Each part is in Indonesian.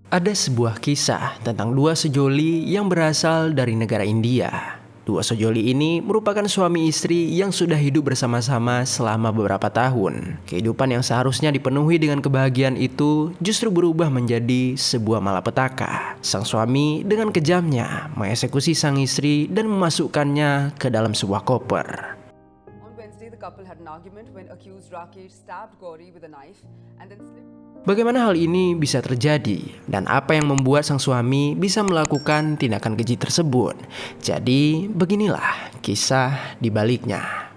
Ada sebuah kisah tentang dua sejoli yang berasal dari negara India. Dua sejoli ini merupakan suami istri yang sudah hidup bersama-sama selama beberapa tahun. Kehidupan yang seharusnya dipenuhi dengan kebahagiaan itu justru berubah menjadi sebuah malapetaka. Sang suami dengan kejamnya mengeksekusi sang istri dan memasukkannya ke dalam sebuah koper. On Wednesday, the couple had an argument when accused Rakesh stabbed Gauri with a knife and then slipped. Bagaimana hal ini bisa terjadi dan apa yang membuat sang suami bisa melakukan tindakan keji tersebut? Jadi, beginilah kisah di baliknya.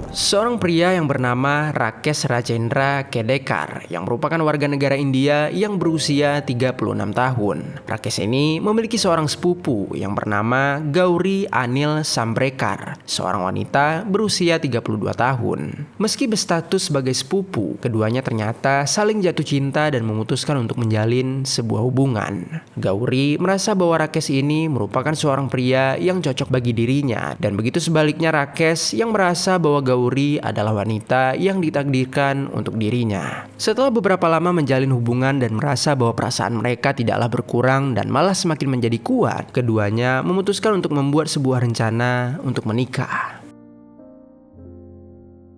Seorang pria yang bernama Rakesh Rajendra Kedekar yang merupakan warga negara India yang berusia 36 tahun. Rakesh ini memiliki seorang sepupu yang bernama Gauri Anil Sambrekar, seorang wanita berusia 32 tahun. Meski berstatus sebagai sepupu, keduanya ternyata saling jatuh cinta dan memutuskan untuk menjalin sebuah hubungan. Gauri merasa bahwa Rakesh ini merupakan seorang pria yang cocok bagi dirinya, dan begitu sebaliknya Rakesh yang merasa bahwa Gauri adalah wanita yang ditakdirkan untuk dirinya. Setelah beberapa lama menjalin hubungan dan merasa bahwa perasaan mereka tidaklah berkurang dan malah semakin menjadi kuat, keduanya memutuskan untuk membuat sebuah rencana untuk menikah.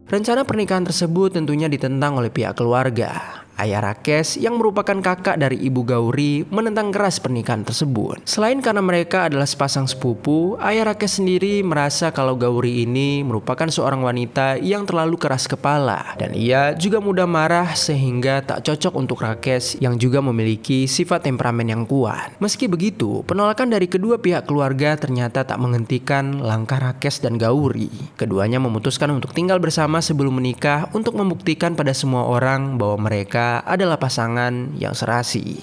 Rencana pernikahan tersebut tentunya ditentang oleh pihak keluarga. Ayah Rakesh yang merupakan kakak dari ibu Gauri menentang keras pernikahan tersebut. Selain karena mereka adalah sepasang sepupu, ayah Rakesh sendiri merasa kalau Gauri ini merupakan seorang wanita yang terlalu keras kepala dan ia juga mudah marah sehingga tak cocok untuk Rakesh yang juga memiliki sifat temperamen yang kuat. Meski begitu, penolakan dari kedua pihak keluarga ternyata tak menghentikan langkah Rakesh dan Gauri. Keduanya memutuskan untuk tinggal bersama sebelum menikah untuk membuktikan pada semua orang bahwa mereka adalah pasangan yang serasi.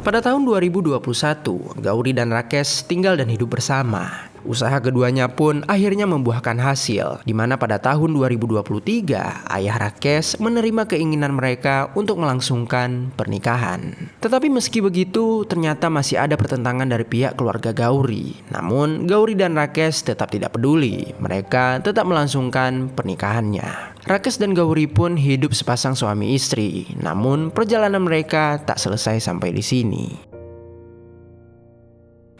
Pada tahun 2021, Gauri dan Rakesh tinggal dan hidup bersama. Usaha keduanya pun akhirnya membuahkan hasil, di mana pada tahun 2023, ayah Rakesh menerima keinginan mereka untuk melangsungkan pernikahan. Tetapi meski begitu, ternyata masih ada pertentangan dari pihak keluarga Gauri. Namun, Gauri dan Rakesh tetap tidak peduli. Mereka tetap melangsungkan pernikahannya. Rakesh dan Gauri pun hidup sepasang suami istri. Namun, perjalanan mereka tak selesai sampai di sini.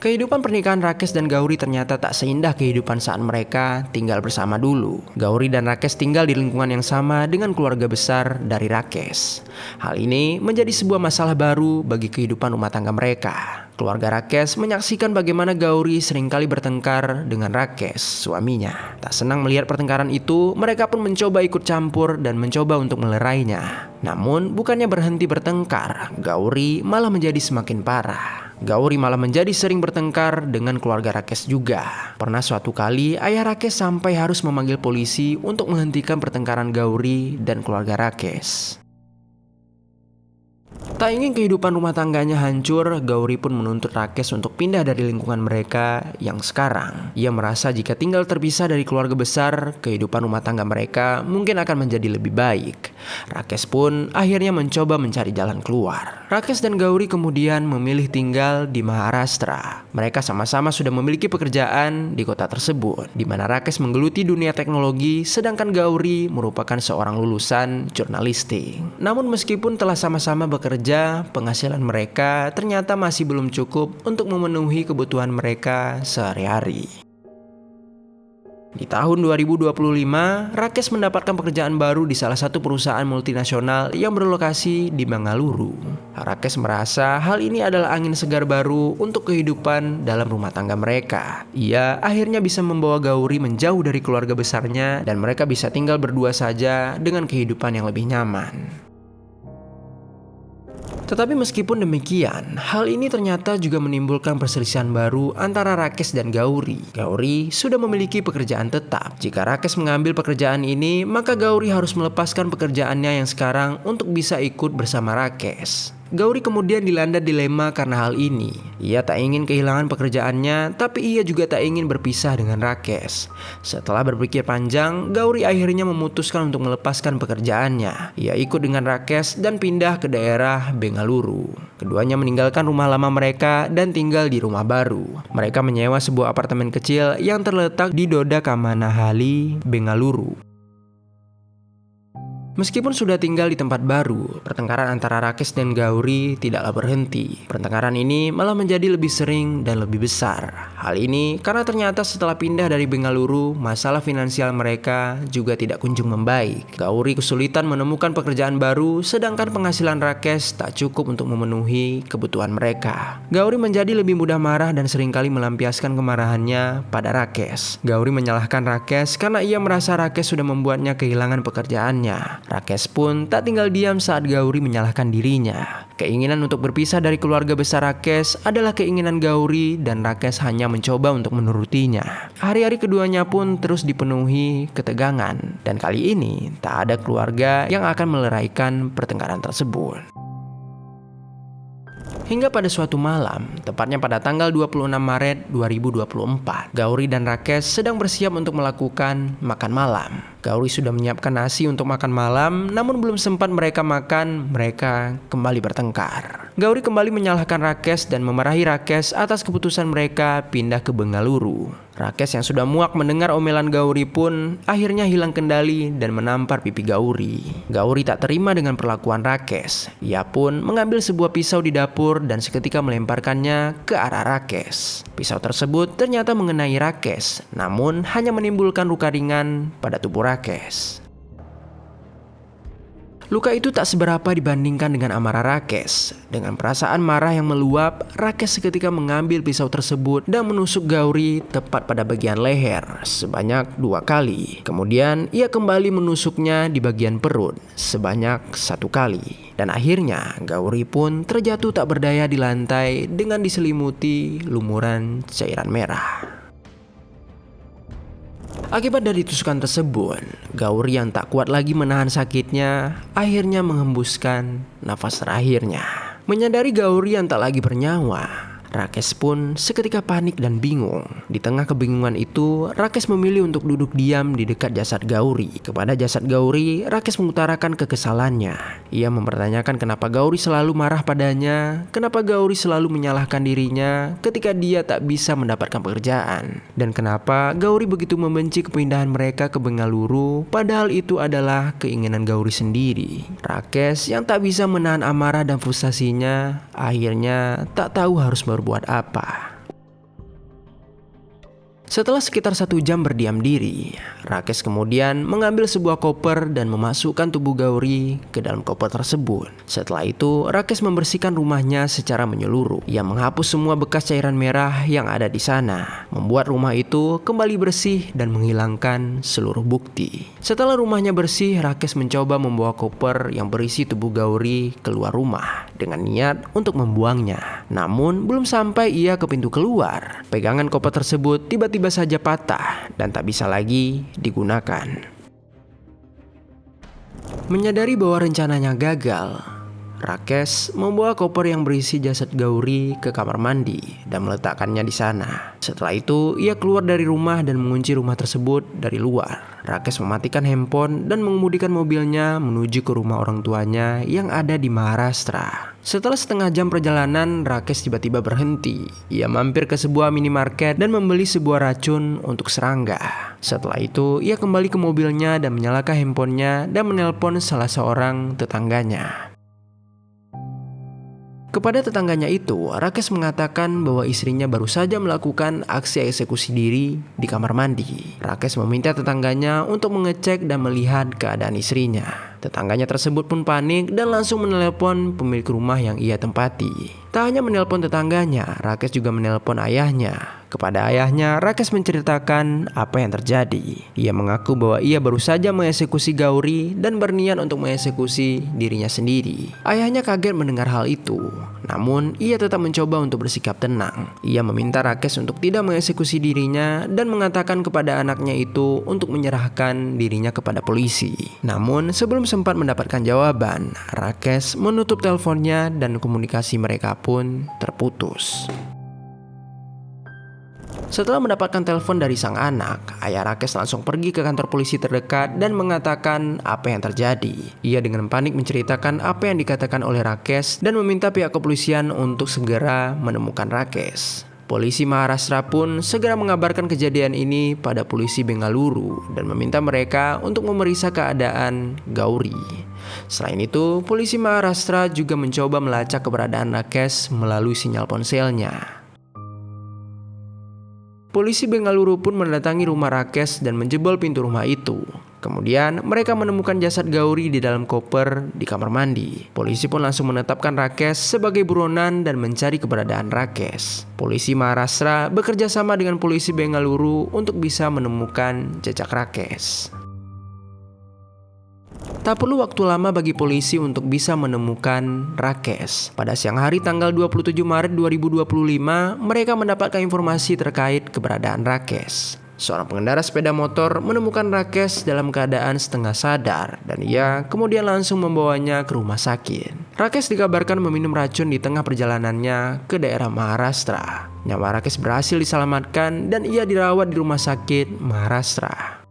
Kehidupan pernikahan Rakesh dan Gauri ternyata tak seindah kehidupan saat mereka tinggal bersama dulu. Gauri dan Rakesh tinggal di lingkungan yang sama dengan keluarga besar dari Rakesh. Hal ini menjadi sebuah masalah baru bagi kehidupan rumah tangga mereka. Keluarga Rakesh menyaksikan bagaimana Gauri seringkali bertengkar dengan Rakesh, suaminya. Tak senang melihat pertengkaran itu, mereka pun mencoba ikut campur dan mencoba untuk melerainya. Namun, bukannya berhenti bertengkar, Gauri malah menjadi semakin parah. Gauri malah menjadi sering bertengkar dengan keluarga Rakesh juga. Pernah suatu kali, ayah Rakesh sampai harus memanggil polisi untuk menghentikan pertengkaran Gauri dan keluarga Rakesh. Tak ingin kehidupan rumah tangganya hancur, Gauri pun menuntut Rakesh untuk pindah dari lingkungan mereka yang sekarang. Ia merasa jika tinggal terpisah dari keluarga besar, kehidupan rumah tangga mereka mungkin akan menjadi lebih baik. Rakesh pun akhirnya mencoba mencari jalan keluar. Rakesh dan Gauri kemudian memilih tinggal di Maharashtra. Mereka sama-sama sudah memiliki pekerjaan di kota tersebut, di mana Rakesh menggeluti dunia teknologi, sedangkan Gauri merupakan seorang lulusan jurnalistik. Namun meskipun telah sama-sama bekerja, penghasilan mereka ternyata masih belum cukup untuk memenuhi kebutuhan mereka sehari-hari. Di tahun 2025, Rakesh mendapatkan pekerjaan baru di salah satu perusahaan multinasional yang berlokasi di Bengaluru. Rakesh merasa hal ini adalah angin segar baru untuk kehidupan dalam rumah tangga mereka. Ia akhirnya bisa membawa Gauri menjauh dari keluarga besarnya dan mereka bisa tinggal berdua saja dengan kehidupan yang lebih nyaman. Tetapi meskipun demikian, hal ini ternyata juga menimbulkan perselisihan baru antara Rakesh dan Gauri. Gauri sudah memiliki pekerjaan tetap. Jika Rakesh mengambil pekerjaan ini, maka Gauri harus melepaskan pekerjaannya yang sekarang untuk bisa ikut bersama Rakesh. Gauri kemudian dilanda dilema karena hal ini. Ia tak ingin kehilangan pekerjaannya, tapi ia juga tak ingin berpisah dengan Rakesh. Setelah berpikir panjang, Gauri akhirnya memutuskan untuk melepaskan pekerjaannya. Ia ikut dengan Rakesh dan pindah ke daerah Bengaluru. Keduanya meninggalkan rumah lama mereka dan tinggal di rumah baru. Mereka menyewa sebuah apartemen kecil yang terletak di Doda Kamanahalli, Bengaluru. Meskipun sudah tinggal di tempat baru, pertengkaran antara Rakesh dan Gauri tidaklah berhenti. Pertengkaran ini malah menjadi lebih sering dan lebih besar. Hal ini karena ternyata setelah pindah dari Bengaluru, masalah finansial mereka juga tidak kunjung membaik. Gauri kesulitan menemukan pekerjaan baru, sedangkan penghasilan Rakesh tak cukup untuk memenuhi kebutuhan mereka. Gauri menjadi lebih mudah marah dan seringkali melampiaskan kemarahannya pada Rakesh. Gauri menyalahkan Rakesh karena ia merasa Rakesh sudah membuatnya kehilangan pekerjaannya. Rakesh pun tak tinggal diam saat Gauri menyalahkan dirinya. Keinginan untuk berpisah dari keluarga besar Rakesh adalah keinginan Gauri dan Rakesh hanya mencoba untuk menurutinya. Hari-hari keduanya pun terus dipenuhi ketegangan dan kali ini tak ada keluarga yang akan meleraikan pertengkaran tersebut. Hingga pada suatu malam, tepatnya pada tanggal 26 Maret 2024, Gauri dan Rakesh sedang bersiap untuk melakukan makan malam. Gauri sudah menyiapkan nasi untuk makan malam, namun belum sempat mereka makan, mereka kembali bertengkar. Gauri kembali menyalahkan Rakesh dan memarahi Rakesh atas keputusan mereka pindah ke Bengaluru. Rakesh yang sudah muak mendengar omelan Gauri pun akhirnya hilang kendali dan menampar pipi Gauri. Gauri tak terima dengan perlakuan Rakesh. Ia pun mengambil sebuah pisau di dapur dan seketika melemparkannya ke arah Rakesh. Pisau tersebut ternyata mengenai Rakesh, namun hanya menimbulkan luka ringan pada tubuh Rakesh. Luka itu tak seberapa dibandingkan dengan amarah Rakesh. Dengan perasaan marah yang meluap, Rakesh seketika mengambil pisau tersebut dan menusuk Gauri tepat pada bagian leher sebanyak 2 kali. Kemudian ia kembali menusuknya di bagian perut sebanyak 1 kali. Dan akhirnya Gauri pun terjatuh tak berdaya di lantai dengan diselimuti lumuran cairan merah. Akibat dari tusukan tersebut, Gauri yang tak kuat lagi menahan sakitnya akhirnya menghembuskan nafas terakhirnya. Menyadari Gauri yang tak lagi bernyawa, Rakesh pun seketika panik dan bingung. Di tengah kebingungan itu, Rakesh memilih untuk duduk diam di dekat jasad Gauri. Kepada jasad Gauri, Rakesh mengutarakan kekesalannya. Ia mempertanyakan kenapa Gauri selalu marah padanya, kenapa Gauri selalu menyalahkan dirinya ketika dia tak bisa mendapatkan pekerjaan, dan kenapa Gauri begitu membenci kepindahan mereka ke Bengaluru, padahal itu adalah keinginan Gauri sendiri. Rakesh yang tak bisa menahan amarah dan frustasinya, akhirnya tak tahu harus berbuat apa. Setelah sekitar 1 jam berdiam diri, Rakesh kemudian mengambil sebuah koper dan memasukkan tubuh Gauri ke dalam koper tersebut. Setelah itu, Rakesh membersihkan rumahnya secara menyeluruh. Ia menghapus semua bekas cairan merah yang ada di sana, membuat rumah itu kembali bersih dan menghilangkan seluruh bukti. Setelah rumahnya bersih, Rakesh mencoba membawa koper yang berisi tubuh Gauri keluar rumah dengan niat untuk membuangnya. Namun, belum sampai ia ke pintu keluar, pegangan koper tersebut tiba-tiba saja patah dan tak bisa lagi digunakan. Menyadari bahwa rencananya gagal, Rakesh membawa koper yang berisi jasad Gauri ke kamar mandi dan meletakkannya di sana. Setelah itu, ia keluar dari rumah dan mengunci rumah tersebut dari luar. Rakesh mematikan handphone dan mengemudikan mobilnya menuju ke rumah orang tuanya yang ada di Maharashtra. Setelah setengah jam perjalanan, Rakesh tiba-tiba berhenti. Ia mampir ke sebuah minimarket dan membeli sebuah racun untuk serangga. Setelah itu, ia kembali ke mobilnya dan menyalakan handphonenya dan menelpon salah seorang tetangganya. Kepada tetangganya itu, Rakesh mengatakan bahwa istrinya baru saja melakukan aksi eksekusi diri di kamar mandi. Rakesh meminta tetangganya untuk mengecek dan melihat keadaan istrinya. Tetangganya tersebut pun panik dan langsung menelpon pemilik rumah yang ia tempati. Tak hanya menelpon tetangganya, Rakesh juga menelpon ayahnya. Kepada ayahnya, Rakesh menceritakan apa yang terjadi. Ia mengaku bahwa ia baru saja mengeksekusi Gauri dan berniat untuk mengeksekusi dirinya sendiri. Ayahnya kaget mendengar hal itu, namun ia tetap mencoba untuk bersikap tenang. Ia meminta Rakesh untuk tidak mengeksekusi dirinya dan mengatakan kepada anaknya itu untuk menyerahkan dirinya kepada polisi. Namun sebelum sempat mendapatkan jawaban, Rakesh menutup teleponnya dan komunikasi mereka pun terputus. Setelah mendapatkan telepon dari sang anak, ayah Rakesh langsung pergi ke kantor polisi terdekat dan mengatakan apa yang terjadi. Ia dengan panik menceritakan apa yang dikatakan oleh Rakesh dan meminta pihak kepolisian untuk segera menemukan Rakesh. Polisi Maharashtra pun segera mengabarkan kejadian ini pada polisi Bengaluru dan meminta mereka untuk memeriksa keadaan Gauri. Selain itu, polisi Maharashtra juga mencoba melacak keberadaan Rakesh melalui sinyal ponselnya. Polisi Bengaluru pun mendatangi rumah Rakesh dan menjebol pintu rumah itu. Kemudian mereka menemukan jasad Gauri di dalam koper di kamar mandi. Polisi pun langsung menetapkan Rakesh sebagai buronan dan mencari keberadaan Rakesh. Polisi Maharashtra bekerja sama dengan polisi Bengaluru untuk bisa menemukan jejak Rakesh. Tak perlu waktu lama bagi polisi untuk bisa menemukan Rakesh. Pada siang hari tanggal 27 Maret 2025, mereka mendapatkan informasi terkait keberadaan Rakesh. Seorang pengendara sepeda motor menemukan Rakesh dalam keadaan setengah sadar dan ia kemudian langsung membawanya ke rumah sakit. Rakesh dikabarkan meminum racun di tengah perjalanannya ke daerah Maharashtra. Nyawa Rakesh berhasil diselamatkan dan ia dirawat di rumah sakit Maharashtra.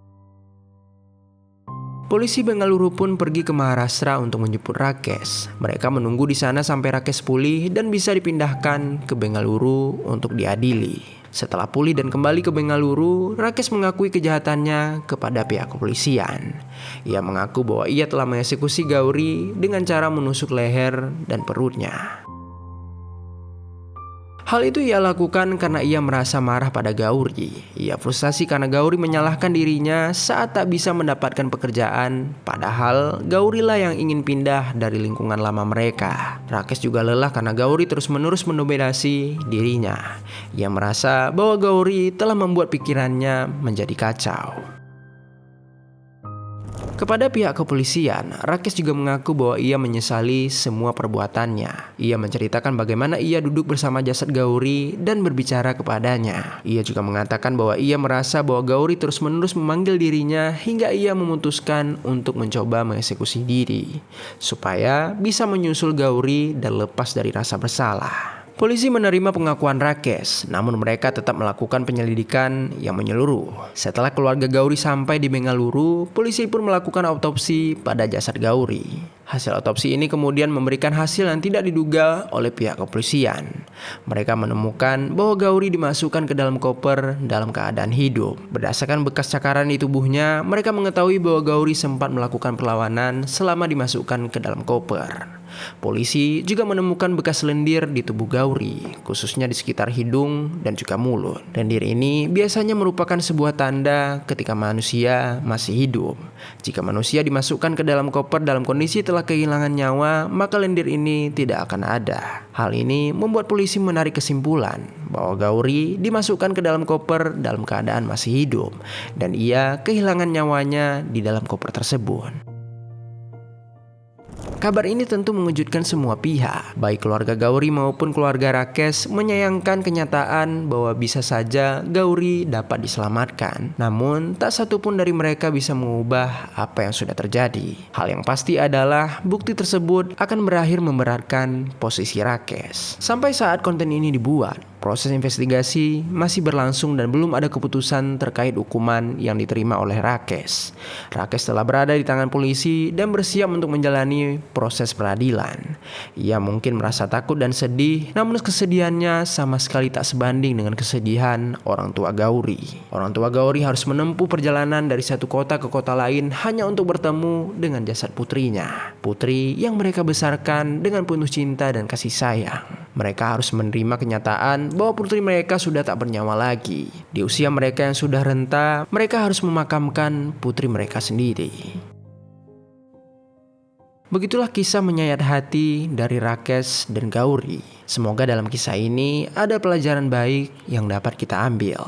Polisi Bengaluru pun pergi ke Maharashtra untuk menjemput Rakesh. Mereka menunggu di sana sampai Rakesh pulih dan bisa dipindahkan ke Bengaluru untuk diadili. Setelah pulih dan kembali ke Bengaluru, Rakesh mengakui kejahatannya kepada pihak kepolisian. Ia mengaku bahwa ia telah mengeksekusi Gauri dengan cara menusuk leher dan perutnya. Hal itu ia lakukan karena ia merasa marah pada Gauri. Ia frustasi karena Gauri menyalahkan dirinya saat tak bisa mendapatkan pekerjaan, padahal Gauri lah yang ingin pindah dari lingkungan lama mereka. Rakesh juga lelah karena Gauri terus-menerus mendominasi dirinya. Ia merasa bahwa Gauri telah membuat pikirannya menjadi kacau. Kepada pihak kepolisian, Rakesh juga mengaku bahwa ia menyesali semua perbuatannya. Ia menceritakan bagaimana ia duduk bersama jasad Gauri dan berbicara kepadanya. Ia juga mengatakan bahwa ia merasa bahwa Gauri terus-menerus memanggil dirinya hingga ia memutuskan untuk mencoba mengeksekusi diri, supaya bisa menyusul Gauri dan lepas dari rasa bersalah. Polisi menerima pengakuan Rakesh, namun mereka tetap melakukan penyelidikan yang menyeluruh. Setelah keluarga Gauri sampai di Bengaluru, polisi pun melakukan autopsi pada jasad Gauri. Hasil autopsi ini kemudian memberikan hasil yang tidak diduga oleh pihak kepolisian. Mereka menemukan bahwa Gauri dimasukkan ke dalam koper dalam keadaan hidup. Berdasarkan bekas cakaran di tubuhnya, mereka mengetahui bahwa Gauri sempat melakukan perlawanan selama dimasukkan ke dalam koper. Polisi juga menemukan bekas lendir di tubuh Gauri, khususnya di sekitar hidung dan juga mulut. Lendir ini biasanya merupakan sebuah tanda ketika manusia masih hidup. Jika manusia dimasukkan ke dalam koper dalam kondisi telah kehilangan nyawa, maka lendir ini tidak akan ada. Hal ini membuat polisi menarik kesimpulan bahwa Gauri dimasukkan ke dalam koper dalam keadaan masih hidup dan ia kehilangan nyawanya di dalam koper tersebut. Kabar ini tentu mengejutkan semua pihak, baik keluarga Gauri maupun keluarga Rakesh menyayangkan kenyataan bahwa bisa saja Gauri dapat diselamatkan. Namun, tak satu pun dari mereka bisa mengubah apa yang sudah terjadi. Hal yang pasti adalah bukti tersebut akan berakhir memberatkan posisi Rakesh. Sampai saat konten ini dibuat, proses investigasi masih berlangsung dan belum ada keputusan terkait hukuman yang diterima oleh Rakesh. Rakesh telah berada di tangan polisi dan bersiap untuk menjalani proses peradilan. Ia mungkin merasa takut dan sedih, namun kesedihannya sama sekali tak sebanding dengan kesedihan orang tua Gauri. Orang tua Gauri harus menempuh perjalanan dari satu kota ke kota lain hanya untuk bertemu dengan jasad putrinya. Putri yang mereka besarkan dengan penuh cinta dan kasih sayang. Mereka harus menerima kenyataan bahwa putri mereka sudah tak bernyawa lagi. Di usia mereka yang sudah renta, mereka harus memakamkan putri mereka sendiri. Begitulah kisah menyayat hati dari Rakesh dan Gauri. Semoga dalam kisah ini ada pelajaran baik yang dapat kita ambil.